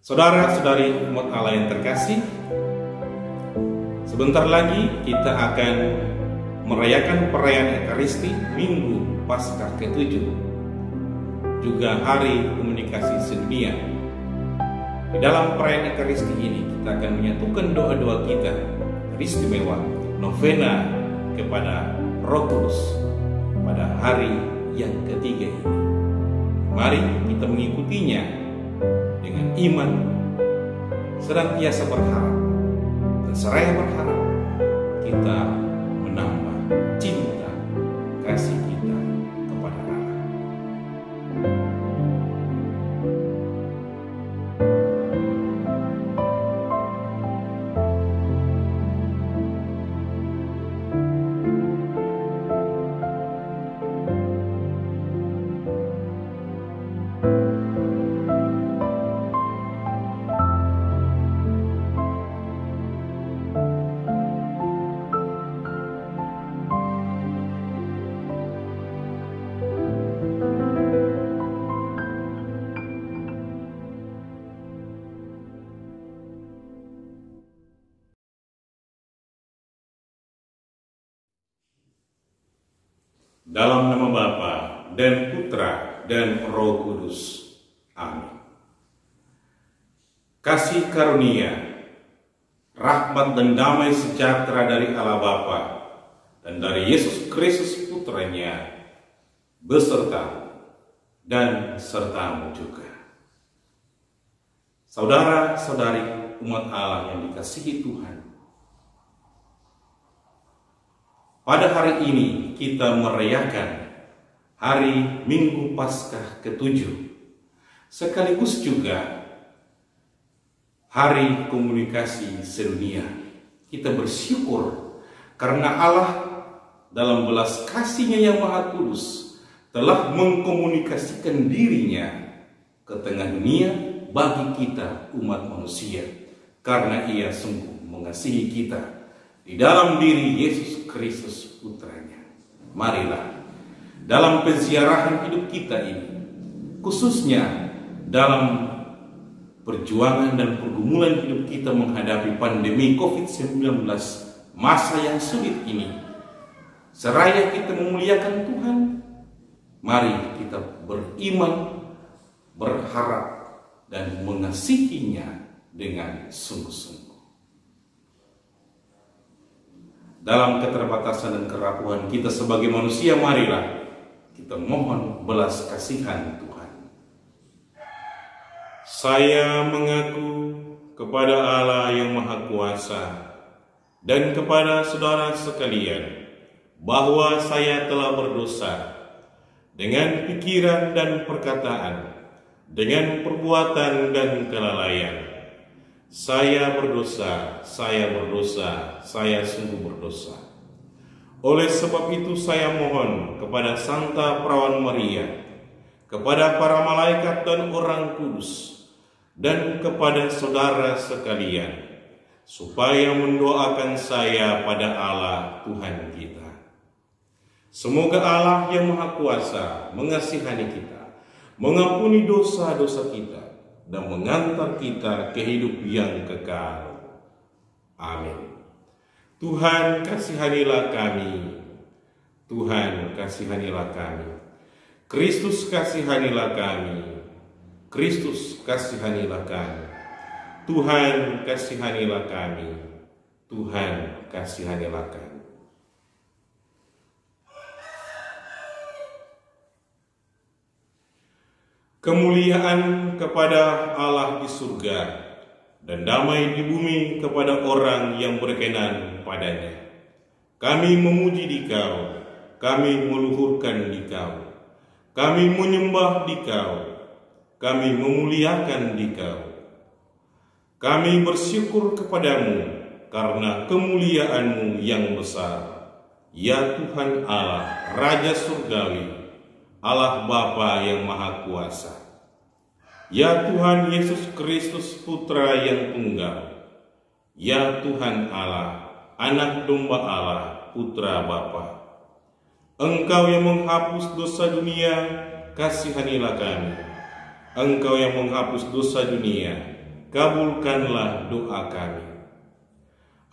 Saudara-saudari umat Allah yang terkasih, sebentar lagi kita akan merayakan perayaan Ekaristi Minggu Paskah ke-7, juga Hari Komunikasi Sedunia. Di dalam perayaan Ekaristi ini kita akan menyatukan doa-doa kita istimewa novena kepada Roh Kudus pada hari yang ketiga ini. Mari kita mengikutinya dengan iman, senantiasa berharap, dan seraya berharap kita menambah cinta kasih kita kepada Allah. Dalam nama Bapa dan Putra dan Roh Kudus. Amin. Kasih karunia, rahmat dan damai sejahtera dari Allah Bapa dan dari Yesus Kristus Putranya beserta dan sertamu juga. Saudara-saudari umat Allah yang dikasihi Tuhan, pada hari ini kita merayakan hari Minggu Paskah ke-7, sekaligus juga Hari Komunikasi Sedunia. Kita bersyukur karena Allah dalam belas kasih-Nya yang Maha Kudus telah mengkomunikasikan dirinya ke tengah dunia bagi kita umat manusia, karena Ia sungguh mengasihi kita di dalam diri Yesus Kristus Putranya. Marilah dalam penziarahan hidup kita ini, khususnya dalam perjuangan dan pergumulan hidup kita menghadapi pandemi COVID-19, masa yang sulit ini, seraya kita memuliakan Tuhan, mari kita beriman, berharap, dan mengasihinya dengan sungguh-sungguh. Dalam keterbatasan dan kerapuhan kita sebagai manusia, marilah kita mohon belas kasihan Tuhan. Saya mengaku kepada Allah yang Maha Kuasa dan kepada saudara sekalian bahwa saya telah berdosa dengan pikiran dan perkataan, dengan perbuatan dan kelalaian. Saya berdosa, saya sungguh berdosa. Oleh sebab itu saya mohon kepada Santa Perawan Maria, kepada para malaikat dan orang kudus, dan kepada saudara sekalian, supaya mendoakan saya pada Allah Tuhan kita. Semoga Allah yang Maha Kuasa mengasihani kita, mengampuni dosa-dosa kita, dan mengantar kita ke hidup yang kekal. Amin. Tuhan kasihanilah kami. Tuhan kasihanilah kami. Kristus kasihanilah kami. Kristus kasihanilah kami. Tuhan kasihanilah kami. Tuhan kasihanilah kami. Kemuliaan kepada Allah di surga dan damai di bumi kepada orang yang berkenan padanya. Kami memuji Dikau, kami meluhurkan Dikau, kami menyembah Dikau, kami memuliakan Dikau. Kami bersyukur kepadamu karena kemuliaan-Mu yang besar, ya Tuhan Allah, Raja Surgawi, Allah Bapa yang Maha Kuasa. Ya Tuhan Yesus Kristus Putra yang Tunggal. Ya Tuhan Allah, Anak Domba Allah, Putra Bapa. Engkau yang menghapus dosa dunia, kasihanilah kami. Engkau yang menghapus dosa dunia, kabulkanlah doa kami.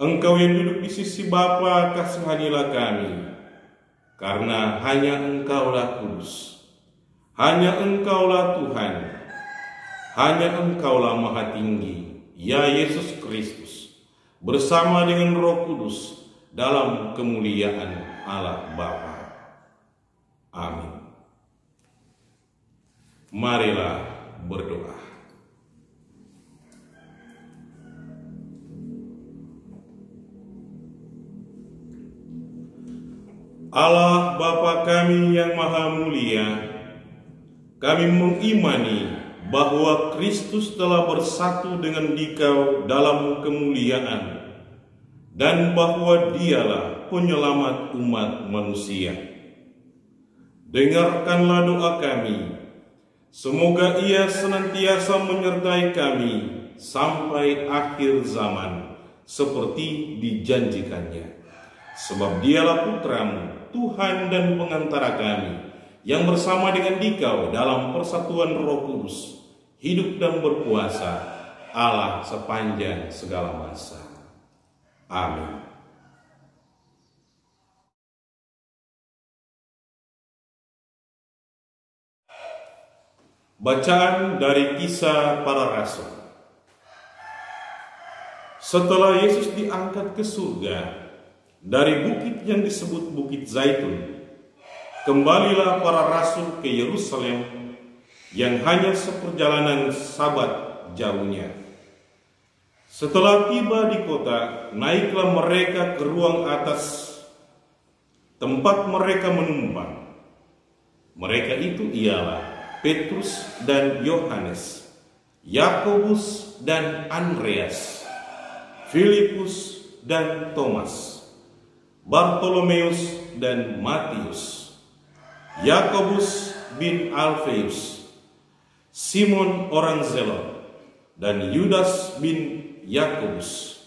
Engkau yang duduk di sisi Bapa, kasihanilah kami, karena hanya Engkaulah kudus, hanya Engkaulah Tuhan, hanya Engkaulah Maha Tinggi, ya Yesus Kristus, bersama dengan Roh Kudus dalam kemuliaan Allah Bapa. Amin. Marilah berdoa. Allah Bapa kami yang maha mulia, kami mengimani bahwa Kristus telah bersatu dengan Dikau dalam kemuliaan, dan bahwa Dialah penyelamat umat manusia. Dengarkanlah doa kami, semoga Ia senantiasa menyertai kami sampai akhir zaman, seperti dijanjikannya. Sebab Dialah Putra-Mu, Tuhan dan pengantara kami, yang bersama dengan Dikau dalam persatuan Roh Kudus, hidup dan berkuasa Allah sepanjang segala masa. Amin. Bacaan dari Kisah Para Rasul. Setelah Yesus diangkat ke surga dari bukit yang disebut Bukit Zaitun, kembalilah para rasul ke Yerusalem yang hanya seperjalanan Sabat jauhnya. Setelah tiba di kota, naiklah mereka ke ruang atas tempat mereka menumpang. Mereka itu ialah Petrus dan Yohanes, Yakobus dan Andreas, Filipus dan Thomas, Bartolomeus dan Matius, Yakobus bin Alfeus, Simon orang Zelot, dan Yudas bin Yakobus.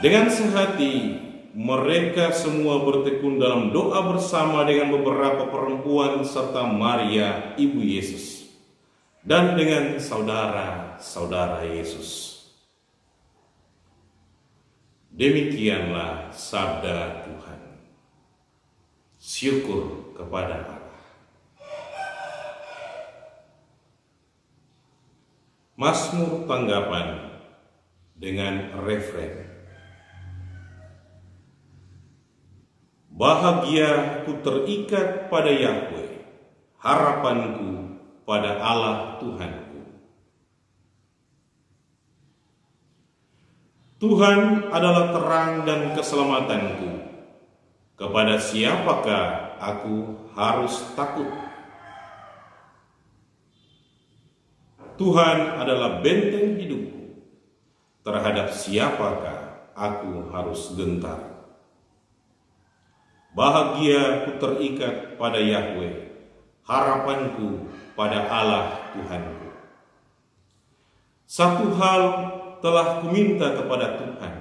Dengan sehati mereka semua bertekun dalam doa bersama dengan beberapa perempuan serta Maria ibu Yesus, dan dengan saudara-saudara Yesus. Demikianlah sabda Tuhan. Syukur kepada Allah. Mazmur tanggapan dengan refren. Bahagia ku terikat pada Yahweh, harapanku pada Allah Tuhanku. Tuhan adalah terang dan keselamatanku. Kepada siapakah aku harus takut? Tuhan adalah benteng hidupku. Terhadap siapakah aku harus gentar? Bahagia ku terikat pada Yahweh, harapanku pada Allah Tuhanku. Satu hal telah kuminta kepada Tuhan,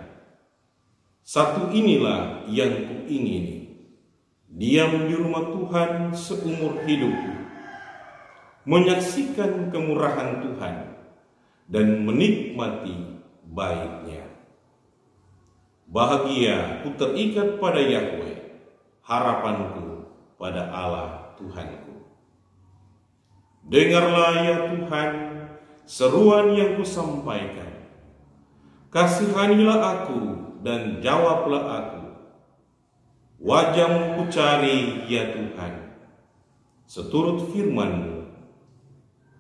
satu inilah yang kuingini, diam di rumah Tuhan seumur hidupku, menyaksikan kemurahan Tuhan dan menikmati baiknya. Bahagia ku terikat pada Yahweh, harapanku pada Allah Tuhanku. Dengarlah ya Tuhan seruan yang kusampaikan. Kasihanilah aku dan jawablah aku. Wajah-Mu kucari ya Tuhan. Seturut firman-Mu,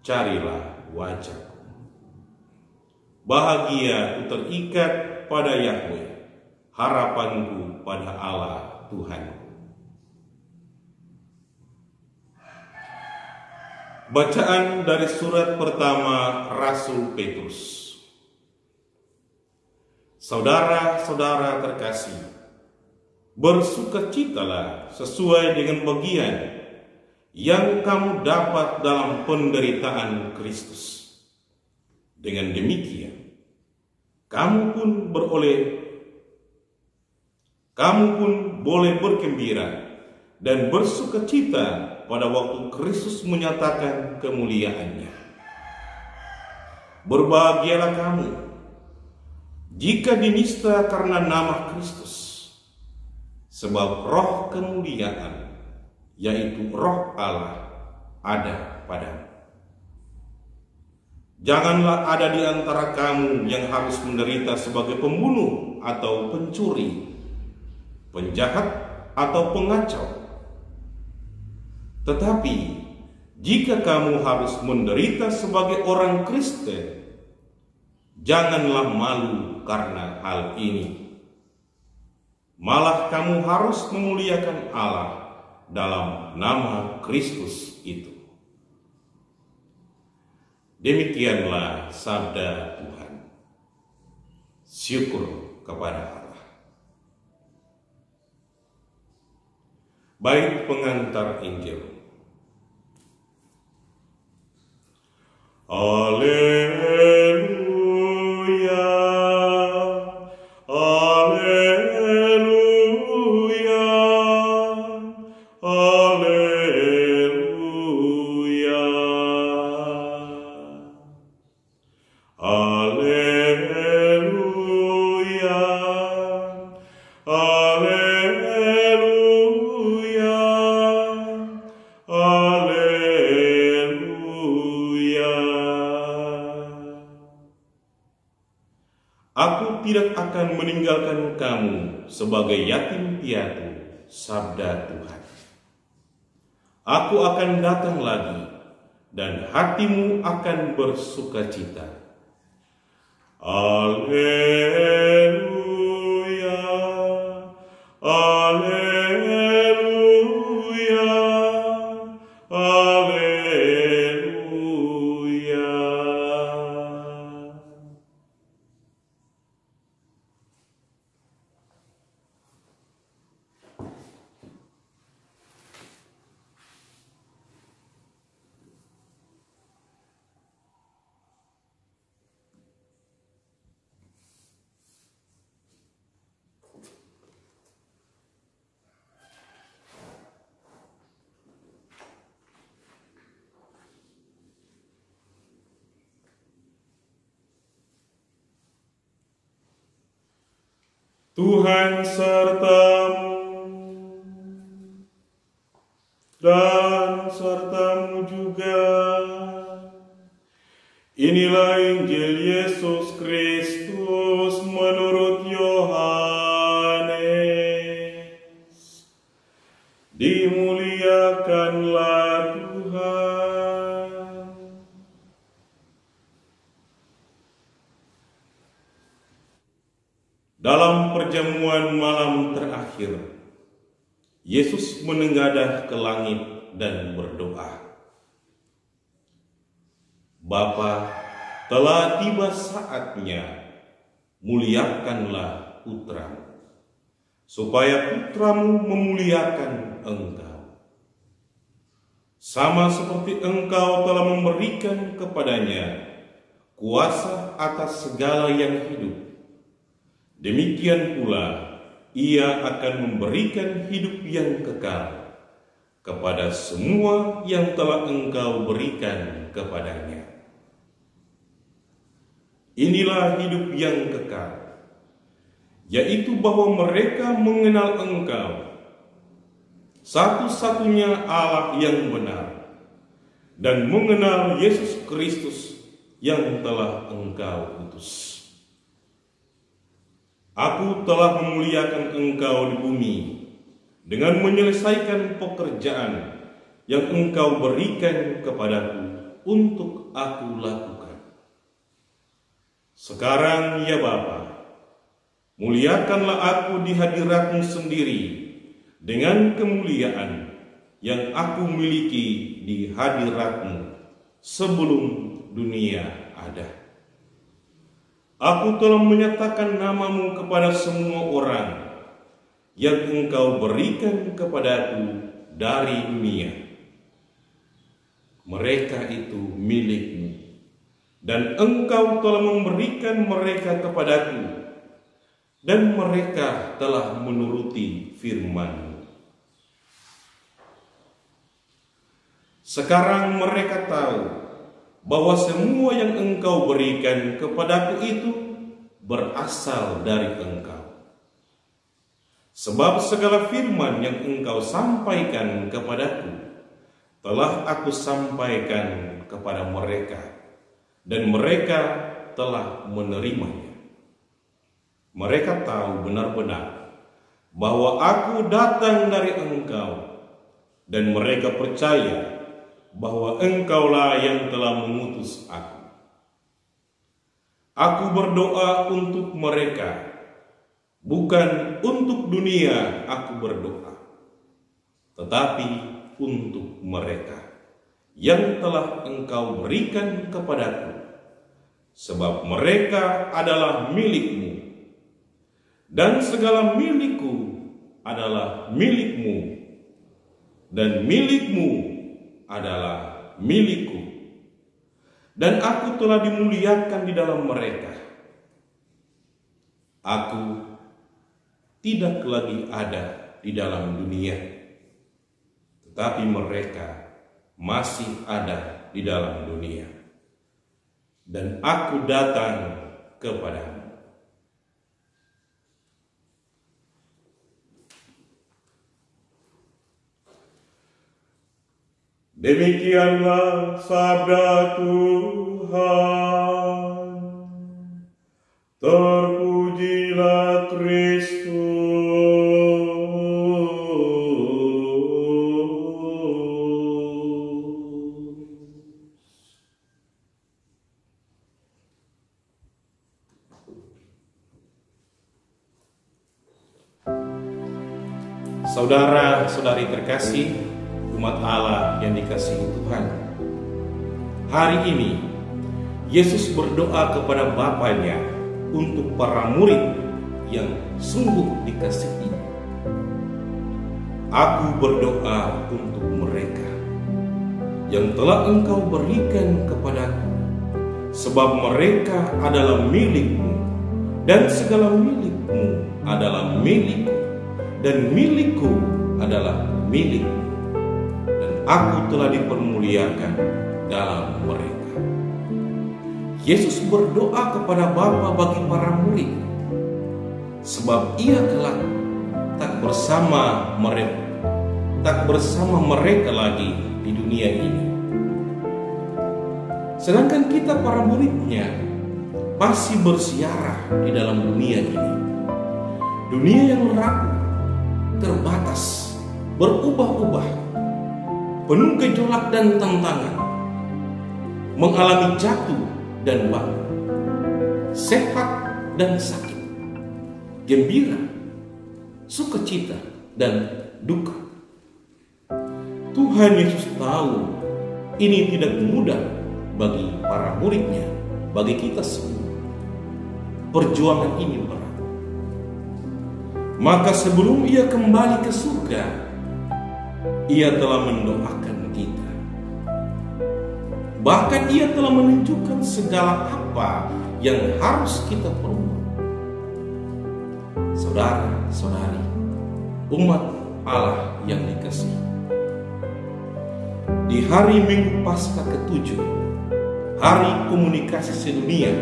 carilah wajah-Ku. Bahagia ku terikat pada Yahweh, harapanku pada Allah Tuhanku. Bacaan dari surat pertama Rasul Petrus. Saudara-saudara terkasih, bersukacitalah sesuai dengan bagian yang kamu dapat dalam penderitaan Kristus. Dengan demikian, kamu pun boleh bergembira dan bersukacita pada waktu Kristus menyatakan kemuliaannya. Berbahagialah kamu jika dinista karena nama Kristus, sebab roh kemuliaan, yaitu roh Allah, ada padamu. Janganlah ada di antara kamu yang harus menderita sebagai pembunuh atau pencuri, penjahat atau pengacau. Tetapi jika kamu harus menderita sebagai orang Kristen, janganlah malu karena hal ini. Malah kamu harus memuliakan Allah dalam nama Kristus itu. Demikianlah sabda Tuhan. Syukur kepada Allah. Bait pengantar Injil. Haleluya, haleluya, haleluya, haleluya, haleluya, haleluya. Aku tidak akan meninggalkan kamu sebagai yatim piatu, sabda Tuhan. Aku akan datang lagi, dan hatimu akan bersukacita. Alleluia, alleluia, alleluia. Tuhan sertamu dan sertamu juga. Inilah Injil Yesus Kristus menurut Yohanes. Dimuliakanlah Tuhan. Dalam perjamuan malam terakhir, Yesus menengadah ke langit dan berdoa, Bapa, telah tiba saatnya, muliakanlah Putramu, supaya Putramu memuliakan Engkau. Sama seperti Engkau telah memberikan kepadanya kuasa atas segala yang hidup, demikian pula Ia akan memberikan hidup yang kekal kepada semua yang telah Engkau berikan kepadanya. Inilah hidup yang kekal, yaitu bahwa mereka mengenal Engkau, satu-satunya Allah yang benar, dan mengenal Yesus Kristus yang telah Engkau utus. Aku telah memuliakan Engkau di bumi dengan menyelesaikan pekerjaan yang Engkau berikan kepadaku untuk aku lakukan. Sekarang ya Bapa, muliakanlah aku di hadirat-Mu sendiri dengan kemuliaan yang aku miliki di hadirat-Mu sebelum dunia ada. Aku telah menyatakan nama-Mu kepada semua orang yang Engkau berikan kepadaku dari dunia. Mereka itu milik-Mu, dan Engkau telah memberikan mereka kepadaku, dan mereka telah menuruti firman-Mu. Sekarang mereka tahu bahwa semua yang Engkau berikan kepadaku itu berasal dari Engkau. Sebab segala firman yang Engkau sampaikan kepadaku telah aku sampaikan kepada mereka, dan mereka telah menerimanya. Mereka tahu benar-benar bahwa aku datang dari Engkau, dan mereka percaya bahwa Engkaulah yang telah mengutus aku. Aku berdoa untuk mereka, bukan untuk dunia aku berdoa, tetapi untuk mereka yang telah Engkau berikan kepadaku, sebab mereka adalah milik-Mu, dan segala milikku adalah milik-Mu, dan milik-Mu adalah milikku, dan aku telah dimuliakan di dalam mereka. Aku tidak lagi ada di dalam dunia, tetapi mereka masih ada di dalam dunia, dan aku datang kepadamu. Demikianlah sabda Tuhan. Terpujilah Kristus. Saudara-saudari terkasih, umat Allah yang dikasihi Tuhan, hari ini Yesus berdoa kepada Bapanya untuk para murid yang sungguh dikasihi. Aku berdoa untuk mereka yang telah Engkau berikan kepadaku, sebab mereka adalah milik-Mu, dan segala milik-Mu adalah milikku, dan milikku adalah milik-Mu, dan aku telah dipermuliakan dalam mereka. Yesus berdoa kepada Bapa bagi para murid, sebab Ia kelak tak bersama mereka lagi di dunia ini. Sedangkan kita para murid-Nya masih bersiarah di dalam dunia ini. Dunia yang rapuh, terbatas, berubah-ubah, penuh gejolak dan tantangan, mengalami jatuh dan bangun, sehat dan sakit, gembira, sukacita dan duka. Tuhan Yesus tahu ini tidak mudah bagi para murid-Nya, bagi kita semua. Perjuangan ini berat. Maka sebelum Ia kembali ke surga, Ia telah mendoakan kita. Bahkan Ia telah menunjukkan segala apa yang harus kita perbuat. Saudara-saudari, umat Allah yang dikasihi, di hari Minggu Paskah ke-7, hari komunikasi sedunia,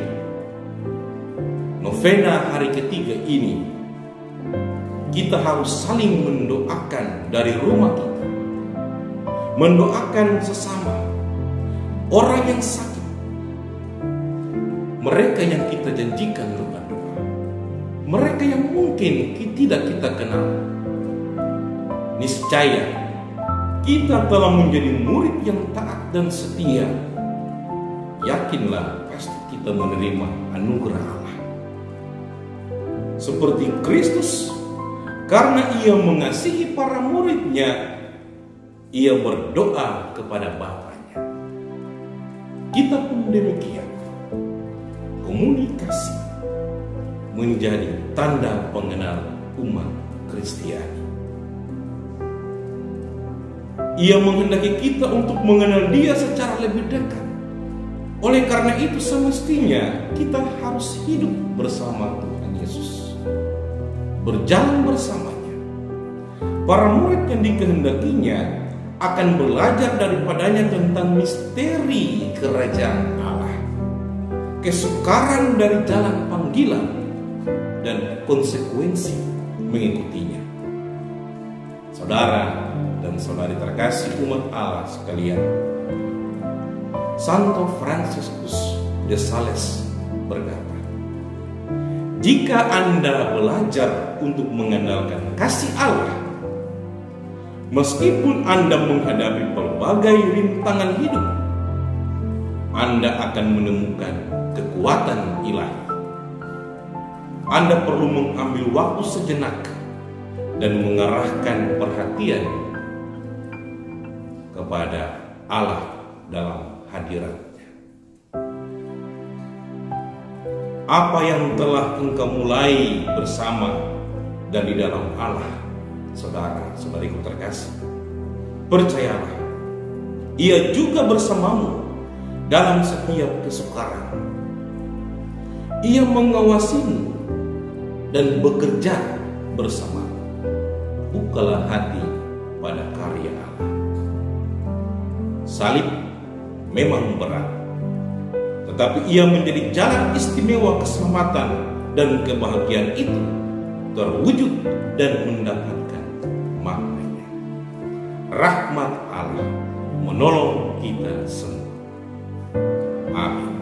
novena hari ketiga ini, kita harus saling mendoakan dari rumah kita, mendoakan sesama, orang yang sakit, mereka yang kita janjikan doa-doa, mereka yang mungkin tidak kita kenal. Niscaya kita telah menjadi murid yang taat dan setia. Yakinlah pasti kita menerima anugerah Allah. Seperti Kristus, karena Ia mengasihi para murid-Nya, Ia berdoa kepada Bapanya. Kita pun demikian. Komunikasi menjadi tanda pengenal umat Kristiani. Ia menghendaki kita untuk mengenal Dia secara lebih dekat. Oleh karena itu semestinya kita harus hidup bersama Tuhan Yesus, berjalan bersamanya. Para murid yang dikehendakinya akan belajar daripadanya tentang misteri kerajaan Allah, kesukaran dari jalan panggilan, dan konsekuensi mengikutinya. Saudara dan saudari terkasih umat Allah sekalian, Santo Fransiskus de Sales berkata, jika Anda belajar untuk mengandalkan kasih Allah, meskipun Anda menghadapi berbagai rintangan hidup, Anda akan menemukan kekuatan ilahi. Anda perlu mengambil waktu sejenak dan mengarahkan perhatian kepada Allah dalam hadirat. Apa yang telah engkau mulai bersama dan di dalam Allah, saudara-saudariku terkasih, percayalah, Ia juga bersamamu dalam setiap kesukaran. Ia mengawasimu dan bekerja bersamamu. Bukalah hati pada karya Allah. Salib memang berat, tetapi ia menjadi jalan istimewa keselamatan dan kebahagiaan itu terwujud dan mendapatkan maknanya. Rahmat Allah menolong kita semua. Amin.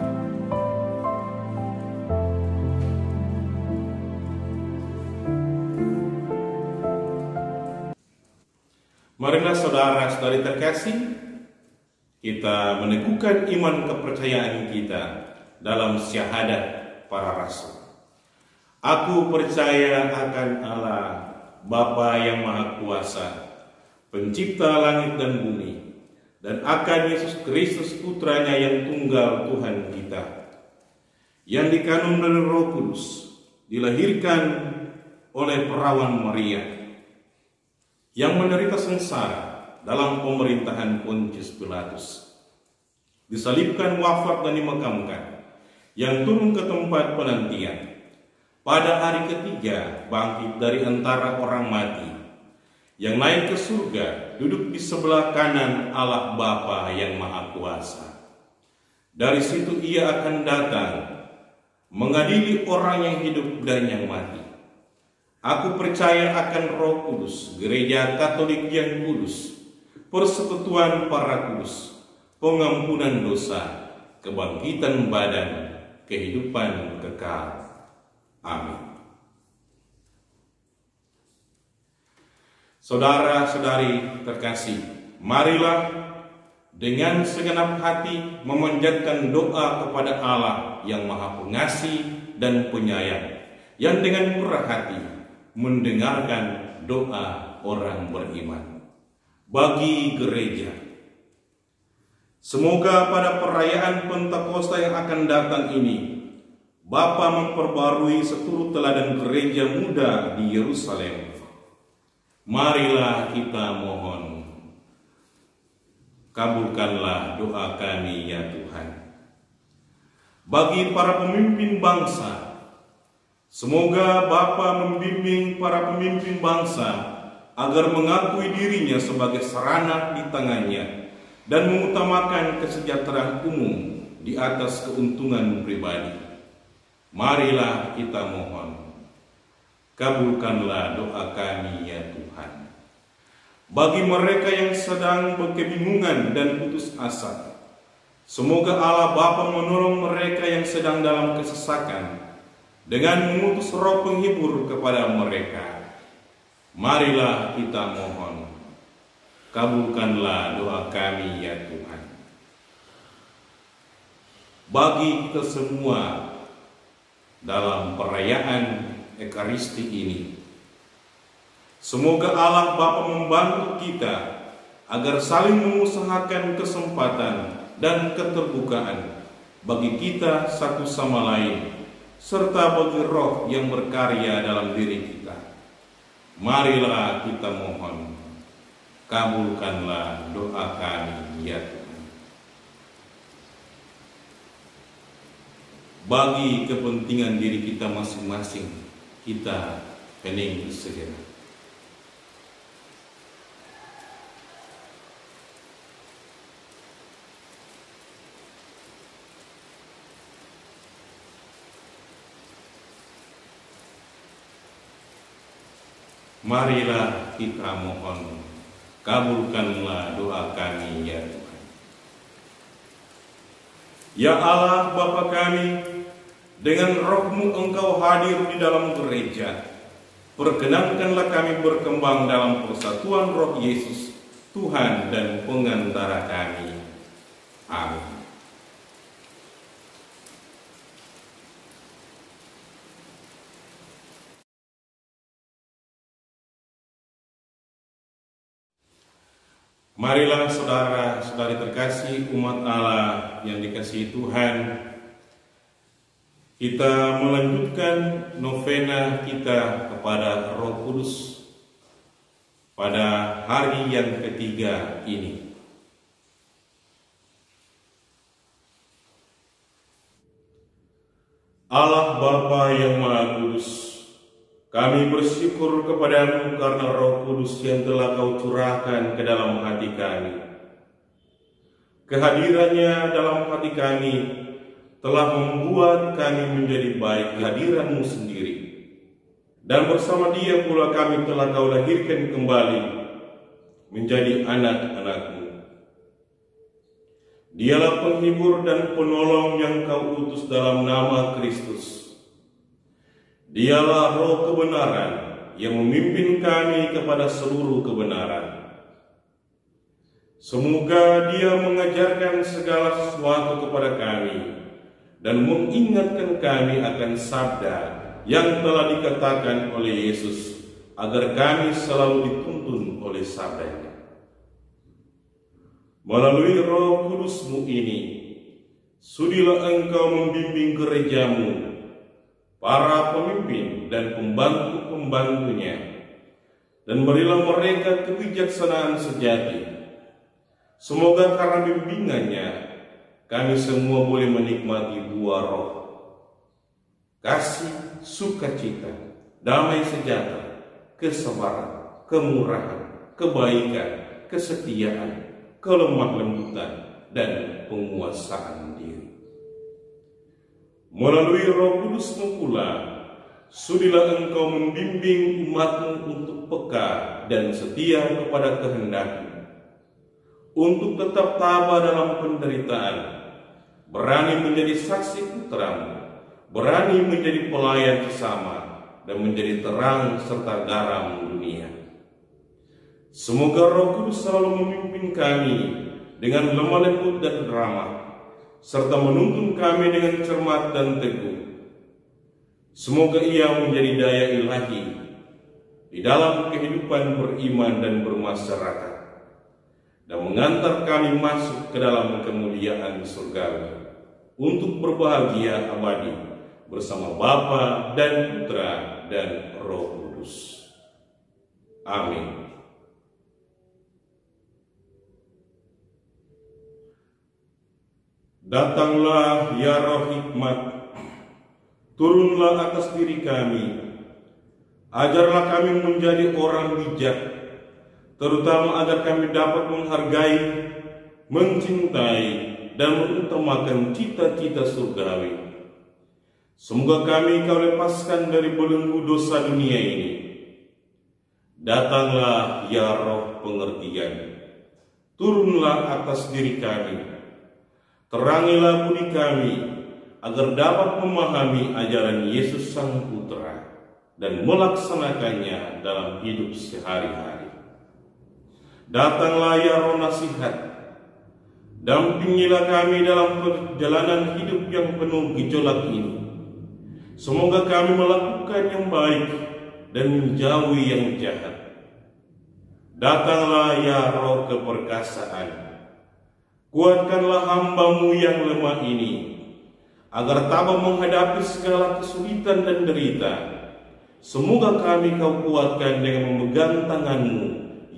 Marilah saudara-saudari terkasih, kita meneguhkan iman kepercayaan kita dalam syahadat para rasul. Aku percaya akan Allah, Bapa yang Maha Kuasa, Pencipta langit dan bumi, dan akan Yesus Kristus Putranya yang tunggal Tuhan kita, yang dikandung dari Roh Kudus, dilahirkan oleh perawan Maria, yang menderita sengsara dalam pemerintahan Pontius Pilatus, disalibkan, wafat dan dimakamkan, yang turun ke tempat penantian, pada hari ketiga bangkit dari antara orang mati, yang naik ke surga, duduk di sebelah kanan Allah Bapa yang Maha Kuasa. Dari situ ia akan datang mengadili orang yang hidup dan yang mati. Aku percaya akan Roh Kudus, Gereja Katolik yang kudus, persekutuan para kudus, pengampunan dosa, kebangkitan badan, kehidupan kekal. Amin. Saudara-saudari terkasih, marilah dengan segenap hati memanjatkan doa kepada Allah yang Maha Pengasih dan Penyayang, yang dengan murah hati mendengarkan doa orang beriman. Bagi gereja, semoga pada perayaan Pentakosta yang akan datang ini, Bapa memperbarui seluruh teladan gereja muda di Yerusalem. Marilah kita mohon, kabulkanlah doa kami ya Tuhan. Bagi para pemimpin bangsa, semoga Bapa membimbing para pemimpin bangsa agar mengakui dirinya sebagai sarana di tangannya dan mengutamakan kesejahteraan umum di atas keuntungan pribadi. Marilah kita mohon, kabulkanlah doa kami ya Tuhan. Bagi mereka yang sedang berkebingungan dan putus asa, semoga Allah Bapa menolong mereka yang sedang dalam kesesakan dengan mengutus Roh penghibur kepada mereka. Marilah kita mohon, kabulkanlah doa kami ya Tuhan. Bagi kita semua dalam perayaan Ekaristi ini, semoga Allah Bapa membantu kita agar saling mengusahakan kesempatan dan keterbukaan bagi kita satu sama lain, serta bagi Roh yang berkarya dalam diri kita. Marilah kita mohon, kabulkanlah doa kami ya Tuhan. Bagi kepentingan diri kita masing-masing, kita hening segera. Marilah kita mohon, kabulkanlah doa kami ya Tuhan. Ya Allah Bapa kami, dengan roh-Mu Engkau hadir di dalam gereja. Perkenankanlah kami berkembang dalam persatuan Roh Yesus, Tuhan dan pengantara kami. Amin. Marilah saudara-saudari terkasih umat Allah yang dikasihi Tuhan, kita melanjutkan novena kita kepada Roh Kudus pada hari yang ketiga ini. Allah Bapa yang Maha Kudus, kami bersyukur kepadamu karena Roh Kudus yang telah Kau curahkan ke dalam hati kami. Kehadirannya dalam hati kami telah membuat kami menjadi baik kehadiran-Mu sendiri. Dan bersama Dia pula kami telah Kau lahirkan kembali menjadi anak-anak-Mu. Dialah penghibur dan penolong yang Kau utus dalam nama Kristus. Dialah Roh kebenaran yang memimpin kami kepada seluruh kebenaran. Semoga Dia mengajarkan segala sesuatu kepada kami dan mengingatkan kami akan sabda yang telah dikatakan oleh Yesus, agar kami selalu dituntun oleh sabdanya. Melalui Roh Kudus-Mu ini, sudilah Engkau membimbing gereja-Mu, para pemimpin dan pembantu-pembantunya, dan berilah mereka kebijaksanaan sejati. Semoga karena bimbingannya kami semua boleh menikmati buah roh, kasih, sukacita, damai sejahtera, kesabaran, kemurahan, kebaikan, kesetiaan, kelemah lembutan, dan penguasaan diri. Melalui Roh Kudus-Mu pula, sudilah Engkau membimbing umat-Mu untuk peka dan setia kepada kehendak-Mu, untuk tetap tabah dalam penderitaan, berani menjadi saksi putra-Mu, berani menjadi pelayan sesama, dan menjadi terang serta garam dunia. Semoga Roh Kudus selalu memimpin kami dengan lemah lembut dan ramah, serta menuntun kami dengan cermat dan teguh. Semoga Ia menjadi daya ilahi di dalam kehidupan beriman dan bermasyarakat, dan mengantar kami masuk ke dalam kemuliaan surgawi untuk berbahagia abadi bersama Bapa dan Putra dan Roh Kudus. Amin. Datanglah ya Roh Hikmat, turunlah atas diri kami, ajarlah kami menjadi orang bijak, terutama agar kami dapat menghargai, mencintai, dan mengutamakan cita-cita surgawi. Semoga kami Kau lepaskan dari belenggu dosa dunia ini. Datanglah ya Roh pengertian, turunlah atas diri kami, terangilah budi kami, agar dapat memahami ajaran Yesus Sang Putra dan melaksanakannya dalam hidup sehari-hari. Datanglah ya Roh nasihat, dampingilah kami dalam perjalanan hidup yang penuh gejolak ini. Semoga kami melakukan yang baik dan menjauhi yang jahat. Datanglah ya Roh keperkasaan, kuatkanlah hamba-Mu yang lemah ini, agar tabah menghadapi segala kesulitan dan derita. Semoga kami Kau kuatkan dengan memegang tangan-Mu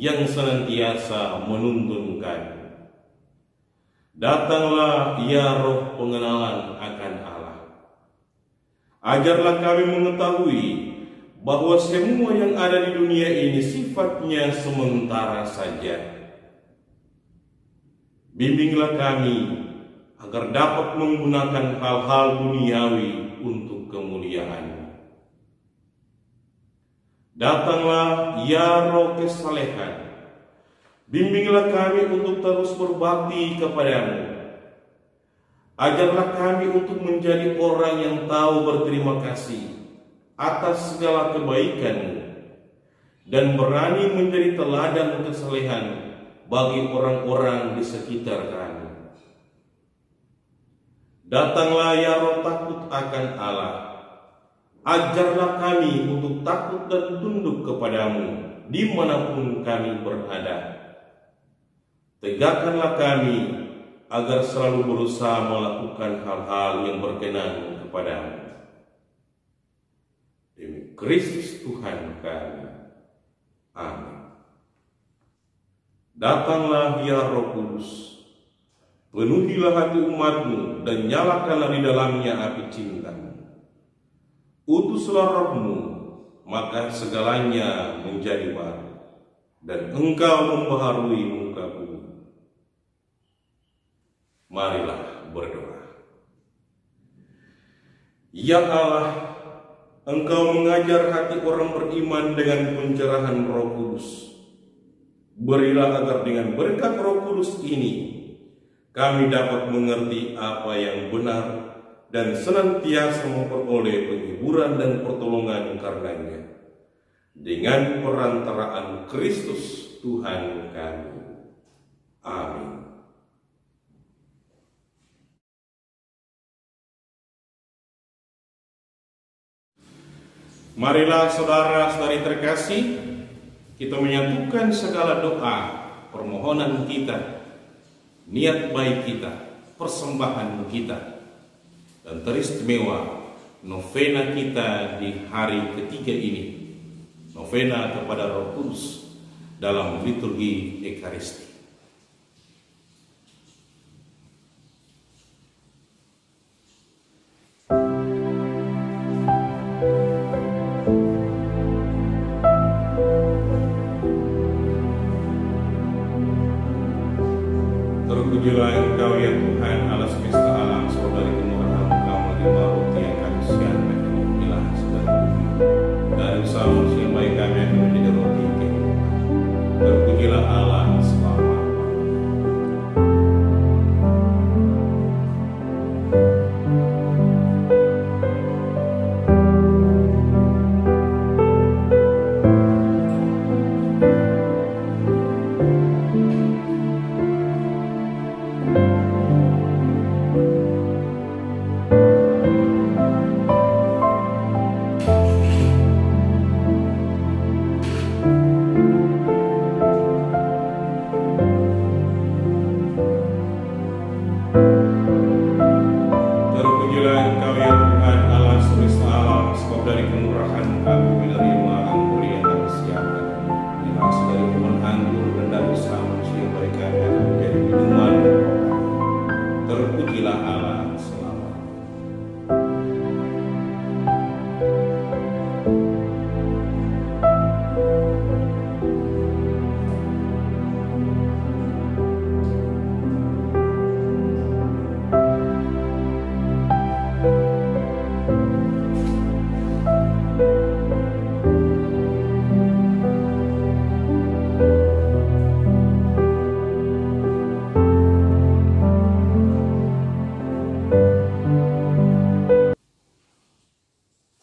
yang senantiasa menuntunkan. Datanglah ya Roh pengenalan akan Allah. Ajarlah kami mengetahui bahwa semua yang ada di dunia ini sifatnya sementara saja. Bimbinglah kami agar dapat menggunakan hal-hal duniawi untuk kemuliaan-Mu. Datanglah ya Roh kesalehan, bimbinglah kami untuk terus berbakti kepadamu. Ajarlah kami untuk menjadi orang yang tahu berterima kasih atas segala kebaikan-Mu dan berani menjadi teladan kesalehan bagi orang-orang di sekitar kami. Datanglah ya Roh takut akan Allah. Ajarlah kami untuk takut dan tunduk kepadamu dimanapun kami berada. Tegakkanlah kami agar selalu berusaha melakukan hal-hal yang berkenan kepadamu. Demi Kristus Tuhan kami. Amin. Datanglah ya Roh Kudus, penuhilah hati umat-Mu dan nyalakanlah di dalamnya api cinta-Mu. Utuslah Roh-Mu, maka segalanya menjadi baru, dan Engkau membaharui muka bumi. Marilah berdoa. Ya Allah, Engkau mengajar hati orang beriman dengan pencerahan Roh Kudus. Berilah agar dengan berkat Roh Kudus ini, kami dapat mengerti apa yang benar dan senantiasa memperoleh penghiburan dan pertolongan karenanya. Dengan perantaraan Kristus Tuhan kami. Amin. Marilah saudara-saudari terkasih, kita menyatukan segala doa, permohonan kita, niat baik kita, persembahan kita, dan teristimewa novena kita di hari ketiga ini, novena kepada Roh Kudus dalam liturgi Ekaristi. Terpujilah Engkau ya Tuhan Allah semesta alam, saudari kemurahan Engkau menerima roti yang kami siapkan. Inilah saudari dari usaha manusia baik kami akan menjadi roti kehidupan. Terpujilah Allah selama.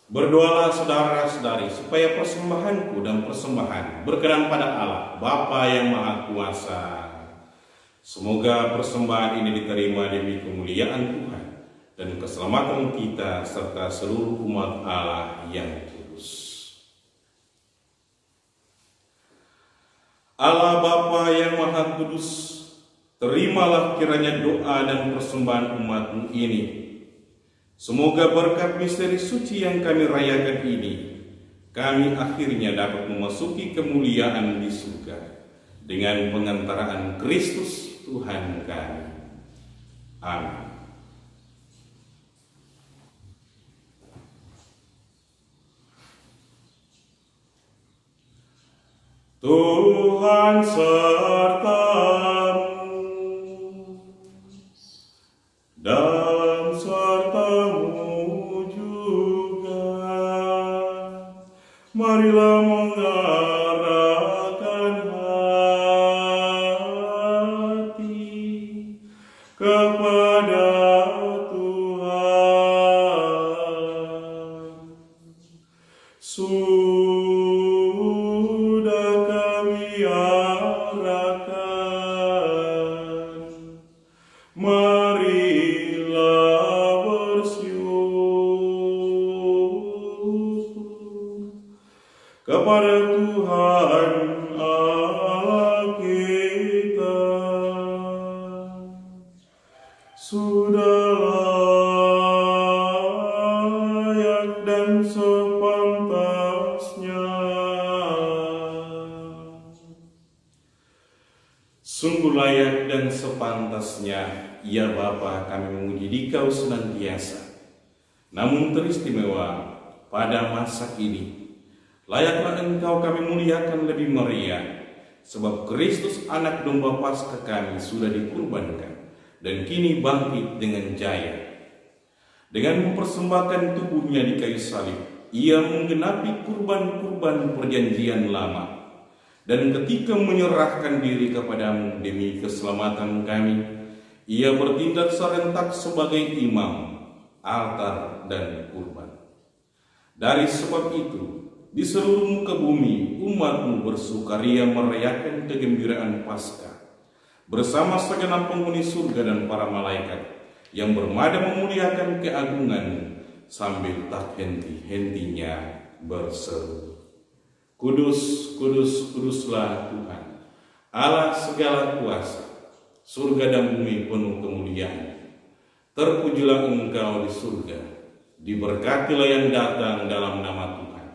Berdoalah saudara-saudari supaya persembahanku dan persembahan berkenan pada Allah Bapa yang Maha Kuasa. Semoga persembahan ini diterima demi kemuliaan Tuhan dan keselamatan kita serta seluruh umat Allah yang kudus. Allah Bapa yang Maha Kudus, terimalah kiranya doa dan persembahan umat-Mu ini. Semoga berkat misteri suci yang kami rayakan ini, kami akhirnya dapat memasuki kemuliaan di surga dengan pengantaraan Kristus Tuhan kami. Amin. Tuhan sertamu dan sertamu juga. Marilah sudah kami arahkan, marilah bersyukur kepada Tuhan Allah kita. Sudah layak dan sepantasnya. Sungguh layak dan sepantasnya, ya Bapa, kami memuji Dikau senantiasa. Namun teristimewa pada masa ini, layaklah Engkau kami muliakan lebih meriah, sebab Kristus anak domba Paskah kami sudah dikurbankan dan kini bangkit dengan jaya. Dengan mempersembahkan tubuhnya di kayu salib, ia menggenapi kurban-kurban perjanjian lama. Dan ketika menyerahkan diri kepadamu demi keselamatan kami, ia bertindak serentak sebagai imam, altar, dan kurban. Dari sebab itu, di seluruh muka bumi, umatmu bersukaria merayakan kegembiraan Paskah bersama segenap penghuni surga dan para malaikat yang bermada memuliakan keagungan sambil tak henti-hentinya berseru, Kudus, kudus, kuduslah Tuhan, Allah segala kuasa, surga dan bumi penuh kemuliaan. Terpujilah Engkau di surga, diberkatilah yang datang dalam nama Tuhan,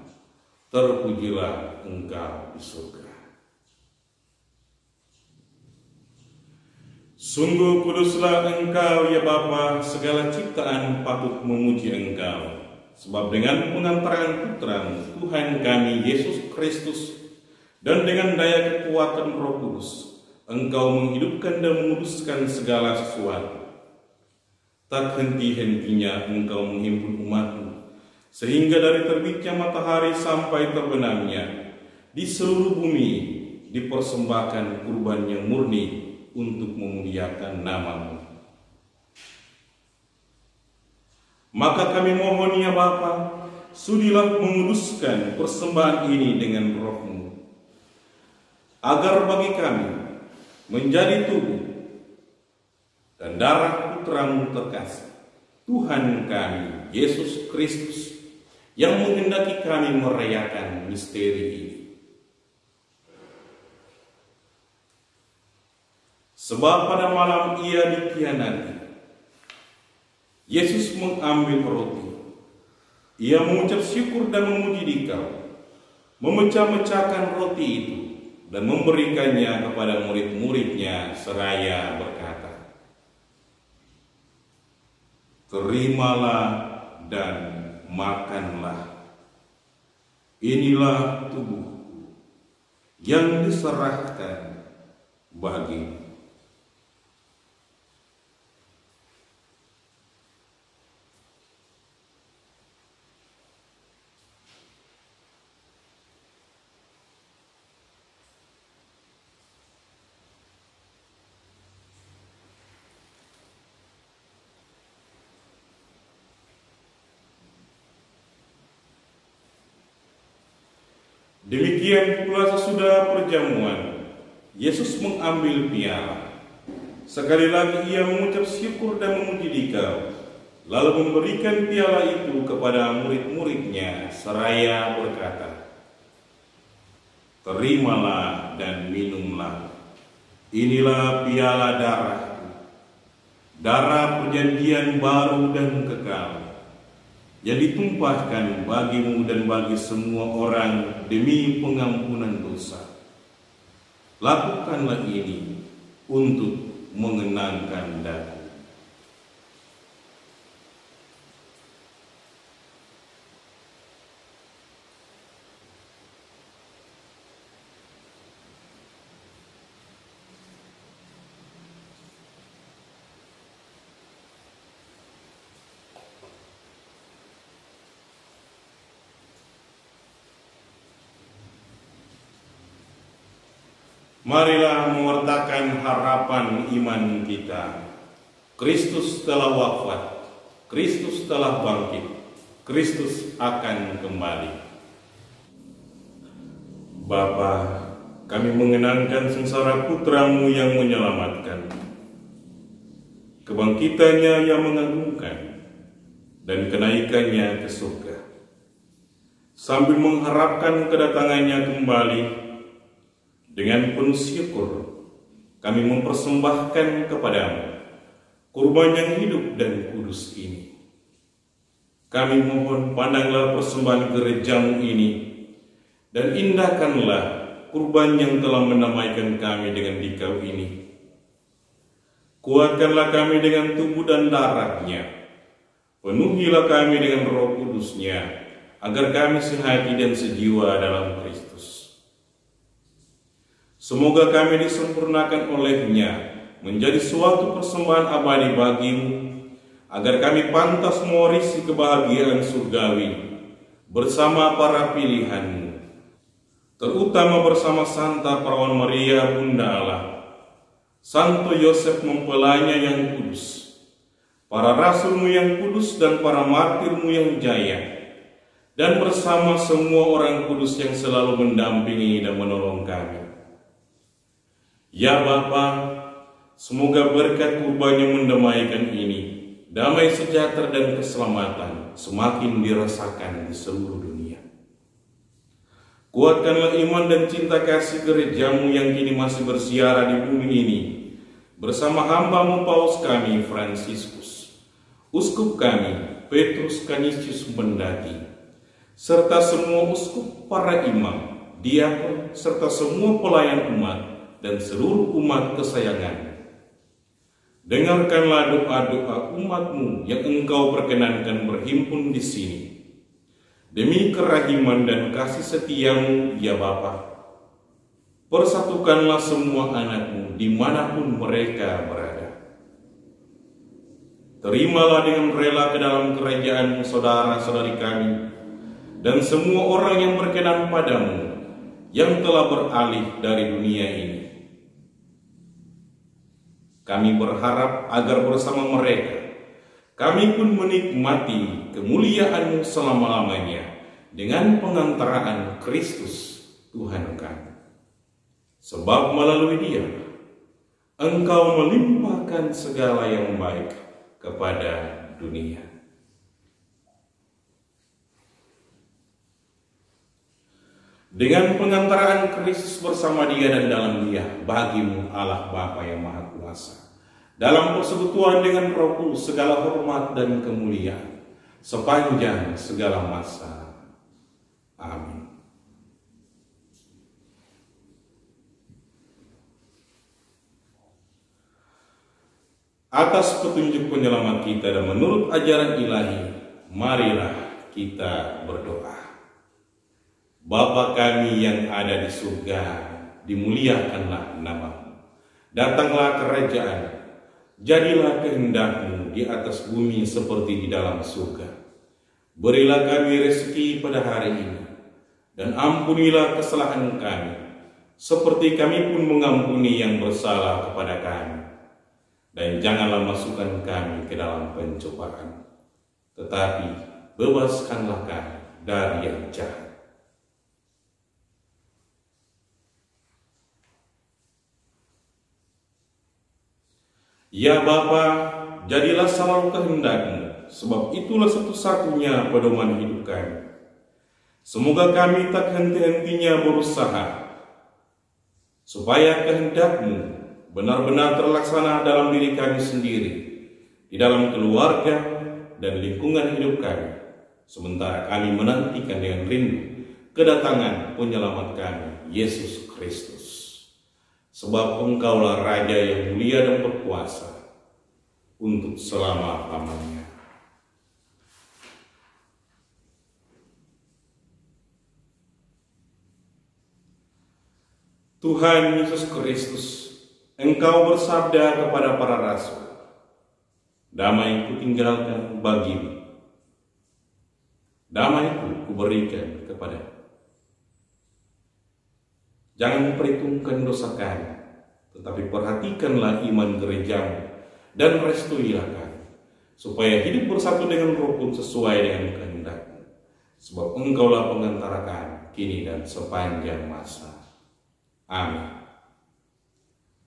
terpujilah Engkau di surga. Sungguh kuduslah Engkau ya Bapa, segala ciptaan patut memuji Engkau. Sebab dengan pengantaran Putra-Mu Tuhan kami Yesus Kristus dan dengan daya kekuatan Roh Kudus, Engkau menghidupkan dan menguduskan segala sesuatu. Tak henti-hentinya Engkau menghimpun umat-Mu, sehingga dari terbitnya matahari sampai terbenamnya di seluruh bumi dipersembahkan kurban yang murni untuk memuliakan nama-Mu. Maka kami mohon ya Bapa, sudilah menguduskan persembahan ini dengan Roh-Mu, agar bagi kami menjadi tubuh dan darah Putra-Mu terkasih, Tuhan kami Yesus Kristus, yang menghendaki kami merayakan misteri ini. Sebab pada malam ia dikhianati, Yesus mengambil roti. Ia mengucap syukur dan memuji Dikau, memecah-mecahkan roti itu dan memberikannya kepada murid-muridnya seraya berkata, Terimalah dan makanlah. Inilah tubuhku yang diserahkan bagimu. Demikian pula sesudah perjamuan, Yesus mengambil piala. Sekali lagi ia mengucap syukur dan memuji Dikau, lalu memberikan piala itu kepada murid-muridnya seraya berkata, Terimalah dan minumlah. Inilah piala darahku, darah perjanjian baru dan kekal, yang ditumpahkan bagimu dan bagi semua orang demi pengampunan dosa. Lakukanlah ini untuk mengenangkan Daku. Marilah mewartakan harapan iman kita. Kristus telah wafat, Kristus telah bangkit, Kristus akan kembali. Bapa, kami mengenangkan sengsara putra-Mu yang menyelamatkan, kebangkitannya yang mengagumkan, dan kenaikannya ke surga. Sambil mengharapkan kedatangannya kembali, dengan penuh syukur kami mempersembahkan kepadamu kurban yang hidup dan kudus ini. Kami mohon pandanglah persembahan gereja-Mu ini, dan indahkanlah kurban yang telah mendamaikan kami dengan dikau ini. Kuatkanlah kami dengan tubuh dan darahnya, penuhilah kami dengan Roh Kudus-Nya, agar kami sehati dan sejiwa dalam Kristus. Semoga kami disempurnakan oleh-Nya menjadi suatu persembahan abadi bagi-Mu, agar kami pantas mewarisi kebahagiaan surgawi bersama para pilihan-Mu, terutama bersama Santa Perawan Maria Bunda Allah, Santo Yosef mempelainya yang kudus, para rasul-Mu yang kudus dan para martir-Mu yang jaya, dan bersama semua orang kudus yang selalu mendampingi dan menolong kami. Ya Bapa, semoga berkat kurban yang mendamaikan ini, damai sejahtera dan keselamatan semakin dirasakan di seluruh dunia. Kuatkanlah iman dan cinta kasih gereja-Mu yang kini masih bersiara di bumi ini, bersama hamba-Mu Paus kami Fransiskus, uskup kami Petrus Canisius Mendaki, serta semua uskup, para imam, diakon, serta semua pelayan umat dan seluruh umat kesayangan. Dengarkanlah doa-doa umat-Mu yang Engkau perkenankan berhimpun di sini. Demi kerahiman dan kasih setia-Mu, ya Bapa, persatukanlah semua anak-Mu dimanapun mereka berada. Terimalah dengan rela ke dalam kerajaan saudara-saudari kami dan semua orang yang berkenan padamu, yang telah beralih dari dunia ini. Kami berharap agar bersama mereka, kami pun menikmati kemuliaan-Mu selama-lamanya dengan pengantaraan Kristus Tuhan kami. Sebab melalui Dia, Engkau melimpahkan segala yang baik kepada dunia. Dengan pengantaraan Kristus bersama Dia dan dalam Dia, bagi-Mu Allah Bapa yang Maha Kuasa, dalam persekutuan dengan Roh Kudus segala hormat dan kemuliaan sepanjang segala masa. Amin. Atas petunjuk penyelamat kita dan menurut ajaran ilahi, marilah kita berdoa. Bapa kami yang ada di surga, dimuliakanlah nama-Mu. Datanglah kerajaan, jadilah kehendak-Mu di atas bumi seperti di dalam surga. Berilah kami rezeki pada hari ini, dan ampunilah kesalahan kami, seperti kami pun mengampuni yang bersalah kepada kami. Dan janganlah masukkan kami ke dalam pencobaan, tetapi bebaskanlah kami dari yang jahat. Ya Bapa, jadilah selalu kehendak-Mu, sebab itulah satu-satunya pedoman hidup kami. Semoga kami tak henti-hentinya berusaha, supaya kehendak-Mu benar-benar terlaksana dalam diri kami sendiri, di dalam keluarga dan lingkungan hidup kami, sementara kami menantikan dengan rindu kedatangan penyelamat kami, Yesus Kristus. Sebab Engkaulah Raja yang mulia dan berkuasa untuk selama-lamanya. Tuhan Yesus Kristus, Engkau bersabda kepada para rasul, "Damai kutinggalkan bagimu, damai-Ku kuberikan kepadamu." Jangan perhitungkan dosa kami, tetapi perhatikanlah iman gereja-Mu dan restuilah kami, supaya hidup bersatu dengan Roh Kudus sesuai dengan kehendak-Mu. Sebab Engkaulah pengantara kami kini dan sepanjang masa. Amin.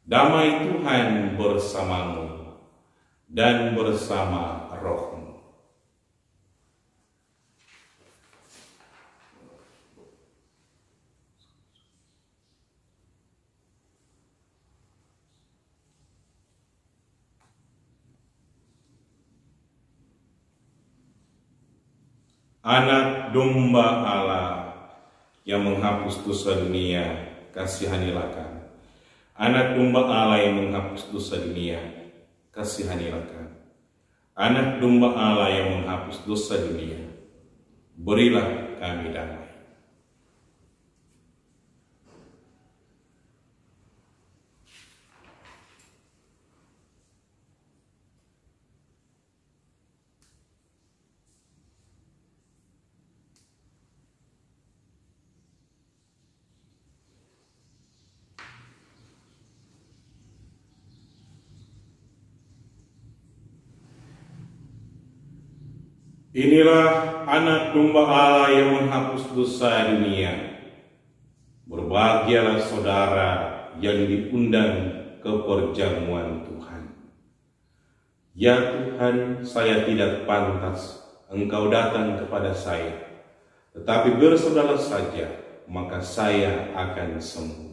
Damai Tuhan bersamamu dan bersama rohmu. Anak domba Allah yang menghapus dosa dunia, kasihanilah kami. Anak domba Allah yang menghapus dosa dunia, kasihanilah kami. Anak domba Allah yang menghapus dosa dunia, berilah kami damai. Inilah anak domba Allah yang menghapus dosa dunia. Berbahagialah saudara yang diundang ke perjamuan Tuhan. Ya Tuhan, saya tidak pantas Engkau datang kepada saya, tetapi berserulah saja, maka saya akan sembuh.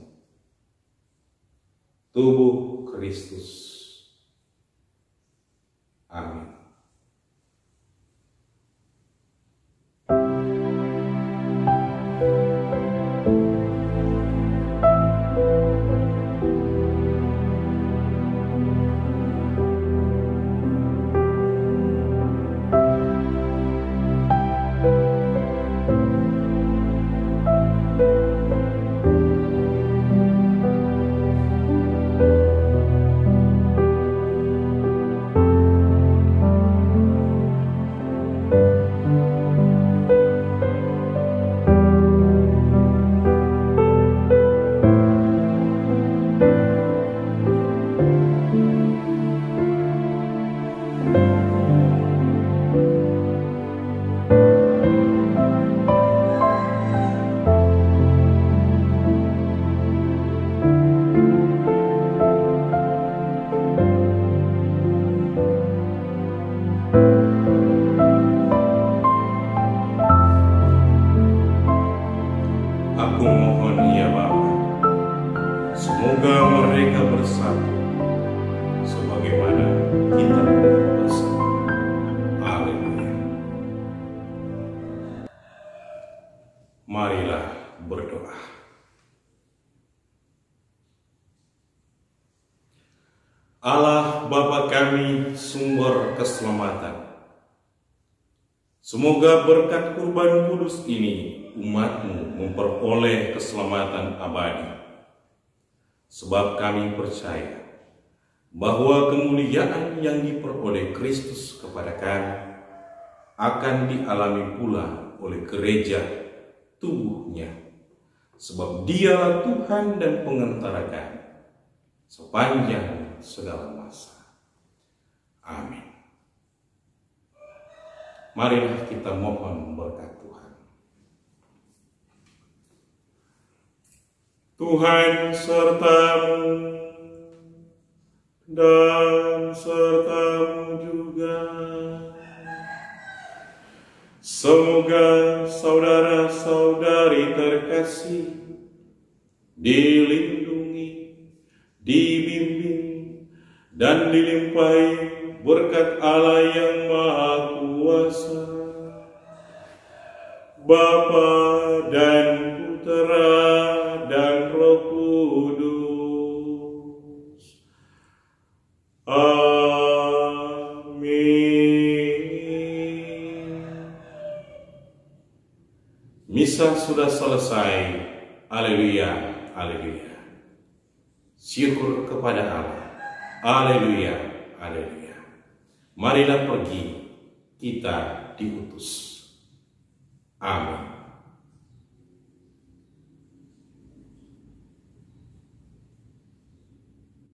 Tubuh Kristus. Amin. Aku mohon ya Bapa, semoga mereka bersatu sebagaimana kita bersatu. Haleluya. Marilah berdoa. Allah Bapa kami, sumber keselamatan, semoga berkat kurban kudus ini umat-Mu memperoleh keselamatan abadi. Sebab kami percaya bahwa kemuliaan yang diperoleh Kristus kepada kami akan dialami pula oleh gereja tubuhnya. Sebab Dialah Tuhan dan pengantara kami sepanjang segala masa. Amin. Marilah kita mohon berkat Tuhan. Tuhan sertamu dan sertamu juga. Semoga saudara-saudari terkasih dilindungi, dibimbing, dan dilimpahi berkat Allah yang Maha Kuasa, Bapa dan Putera dan Roh Kudus. Amin. Misa sudah selesai. Haleluya, haleluya. Syukur kepada Allah. Haleluya, haleluya. Marilah pergi, kita diutus. Amin.